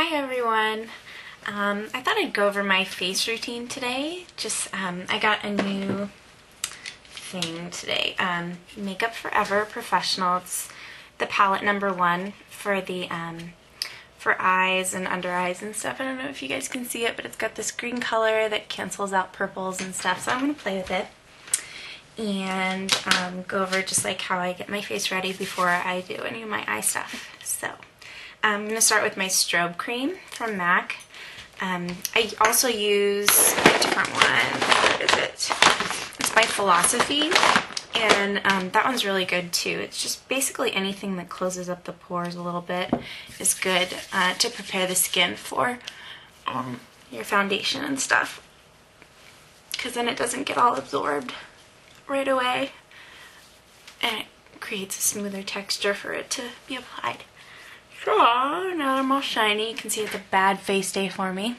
Hi everyone. I thought I'd go over my face routine today. I got a new thing today. Makeup Forever Professional. It's the palette #1 for the for eyes and under eyes and stuff. I don't know if you guys can see it, but it's got this green color that cancels out purples and stuff. So I'm gonna play with it and go over just like how I get my face ready before I do any of my eye stuff. So I'm going to start with my strobe cream from MAC. I also use a different one. What is it? It's by Philosophy, and that one's really good too. It's just basically anything that closes up the pores a little bit is good to prepare the skin for your foundation and stuff, because then it doesn't get all absorbed right away and it creates a smoother texture for it to be applied. So now that I'm all shiny, you can see it's a bad face day for me.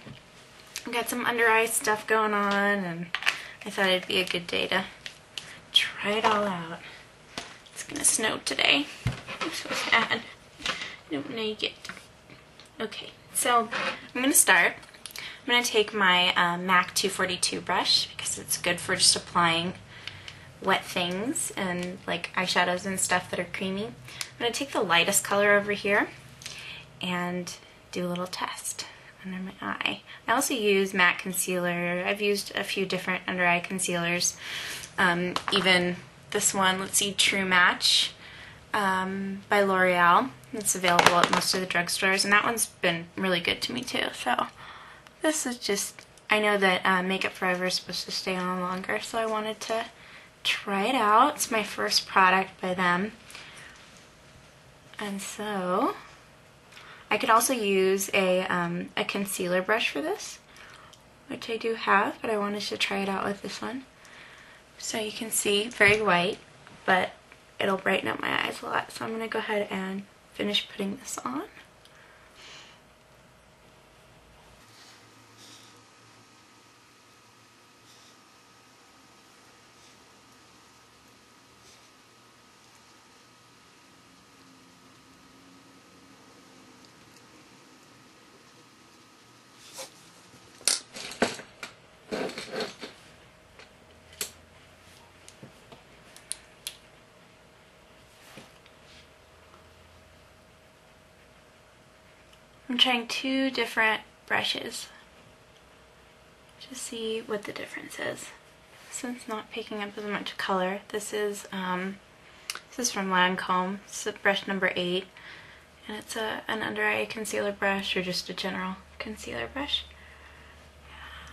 I've got some under eye stuff going on, and I thought it'd be a good day to try it all out. It's gonna snow today. I'm so sad. I don't know yet. Okay, so I'm gonna start. I'm gonna take my MAC 242 brush because it's good for just applying wet things and like eyeshadows and stuff that are creamy. I'm gonna take the lightest color over here and do a little test under my eye. I also use matte concealer. I've used a few different under eye concealers. Even this one, let's see, True Match by L'Oreal. It's available at most of the drugstores, and that one's been really good to me too. So this is just, I know that Makeup Forever is supposed to stay on longer, so I wanted to try it out. It's my first product by them. And so I could also use a concealer brush for this, which I do have, but I wanted to try it out with this one. So you can see, very white, but it'll brighten up my eyes a lot. So I'm going to go ahead and finish putting this on. I'm trying two different brushes to see what the difference is. Since it's not picking up as much color, this is from Lancome. This is brush #8, and it's an under eye concealer brush, or just a general concealer brush.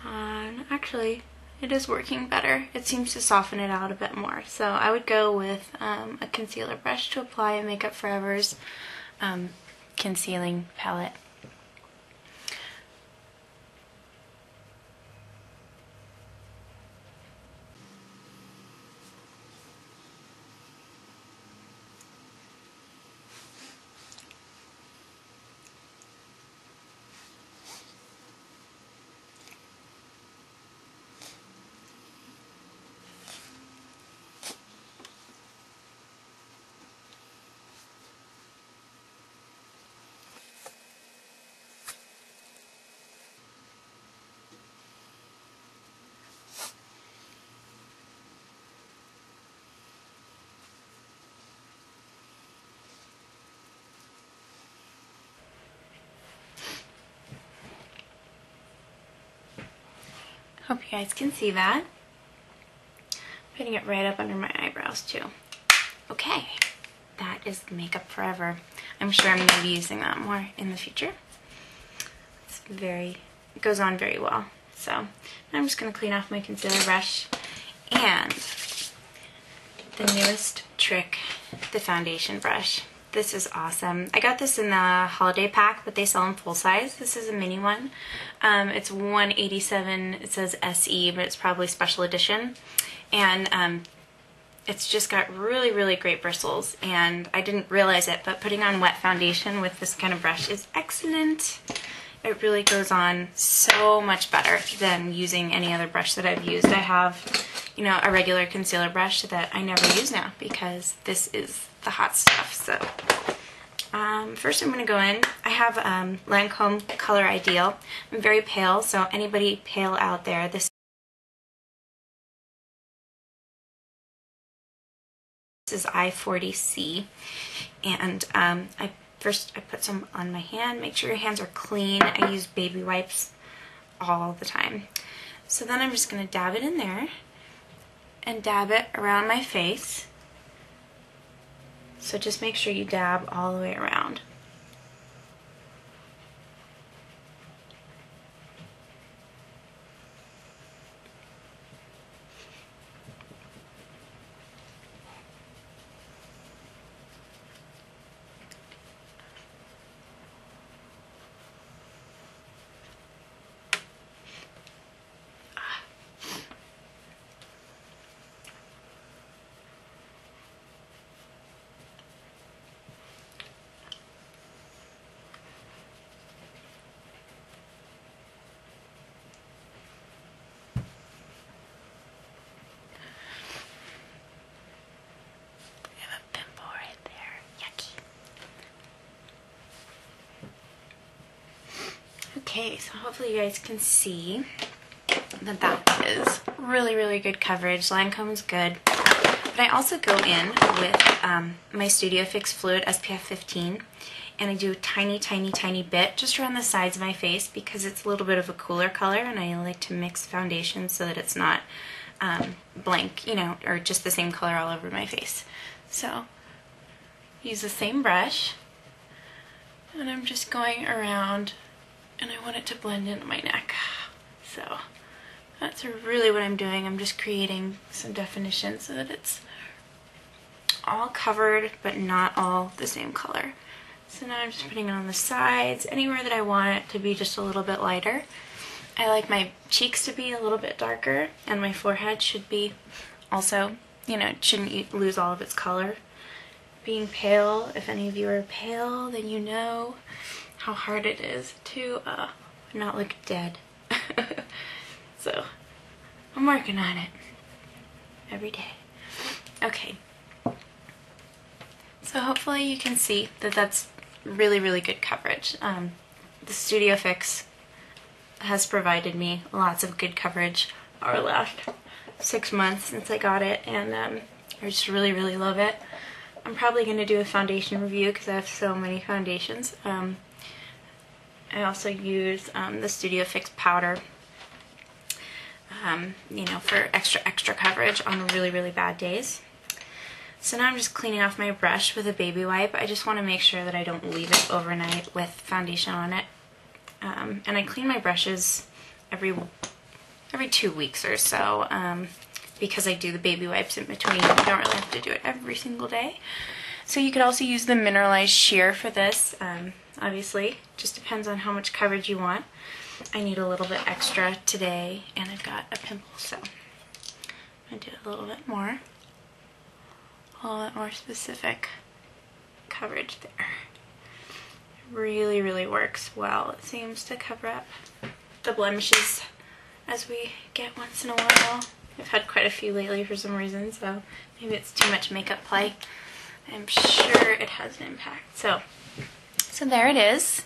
And actually, it is working better. It seems to soften it out a bit more. So I would go with a concealer brush to apply a Makeup Forever's concealing palette. Hope you guys can see that. Putting it right up under my eyebrows too. Okay, that is Makeup Forever. I'm sure I'm going to be using that more in the future. It goes on very well. So I'm just going to clean off my concealer brush, and the newest trick, the foundation brush. This is awesome. I got this in the holiday pack, but they sell in full size. This is a mini one. It's $187. It says SE, but it's probably special edition. And it's just got really, really great bristles. And I didn't realize it, but putting on wet foundation with this kind of brush is excellent. It really goes on so much better than using any other brush that I've used. I have, you know, a regular concealer brush that I never use now because this is the hot stuff. So First I'm going to go in. I have Lancome Color Ideal. I'm very pale, so anybody pale out there, this is I-40C. And I put some on my hand. Make sure your hands are clean. I use baby wipes all the time. So then I'm just going to dab it in there and dab it around my face. So just make sure you dab all the way around. Okay, so hopefully you guys can see that that is really, really good coverage. Lancome's good. But I also go in with my Studio Fix Fluid SPF 15, and I do a tiny, tiny, tiny bit just around the sides of my face because it's a little bit of a cooler color, and I like to mix foundation so that it's not blank, you know, or just the same color all over my face. So use the same brush, and I'm just going around, and I want it to blend into my neck. So that's really what I'm doing. I'm just creating some definition so that it's all covered but not all the same color. So now I'm just putting it on the sides, anywhere that I want it to be just a little bit lighter. I like my cheeks to be a little bit darker, and my forehead should be also, you know, it shouldn't lose all of its color. Being pale, if any of you are pale, then you know how hard it is to not look dead. So I'm working on it every day. Okay, so hopefully you can see that that's really, really good coverage. The Studio Fix has provided me lots of good coverage our last 6 months since I got it, and I just really, really love it. I'm probably going to do a foundation review because I have so many foundations. I also use the Studio Fix powder, you know, for extra coverage on really, really bad days. So now I'm just cleaning off my brush with a baby wipe. I just want to make sure that I don't leave it overnight with foundation on it. And I clean my brushes every 2 weeks or so because I do the baby wipes in between. You don't really have to do it every single day. So you could also use the mineralized sheer for this. Obviously, just depends on how much coverage you want. I need a little bit extra today, and I've got a pimple, so I'm going to do a little bit more. A little bit more specific coverage there. It really, really works well. It seems to cover up the blemishes as we get once in a while. I've had quite a few lately for some reason, so maybe it's too much makeup play. I'm sure it has an impact. So there it is.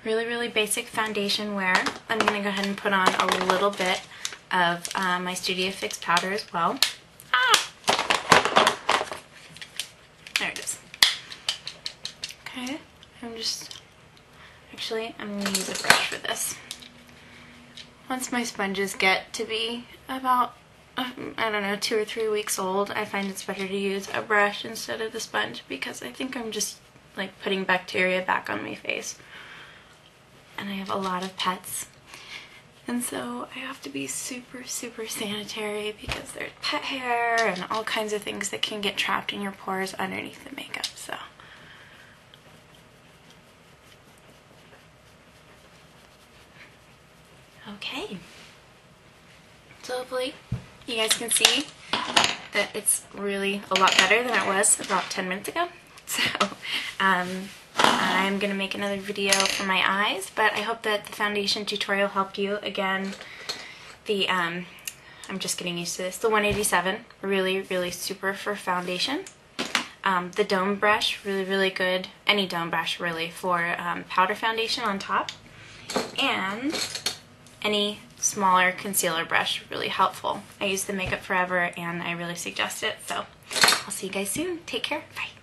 Really, really basic foundation wear. I'm going to go ahead and put on a little bit of my Studio Fix powder as well. There it is. Okay, I'm going to use a brush for this. Once my sponges get to be about, I don't know, 2 or 3 weeks old, I find it's better to use a brush instead of the sponge because I think I'm just like putting bacteria back on my face. And I have a lot of pets, and so I have to be super, super sanitary because there's pet hair and all kinds of things that can get trapped in your pores underneath the makeup. So okay, so hopefully you guys can see that it's really a lot better than it was about 10 minutes ago. So I'm going to make another video for my eyes, but I hope that the foundation tutorial helped you. Again, I'm just getting used to this. The 187, really, really super for foundation. The Dome brush, really, really good. Any Dome brush, really, for powder foundation on top. And any smaller concealer brush, really helpful. I use the Makeup Forever and I really suggest it. So I'll see you guys soon. Take care. Bye.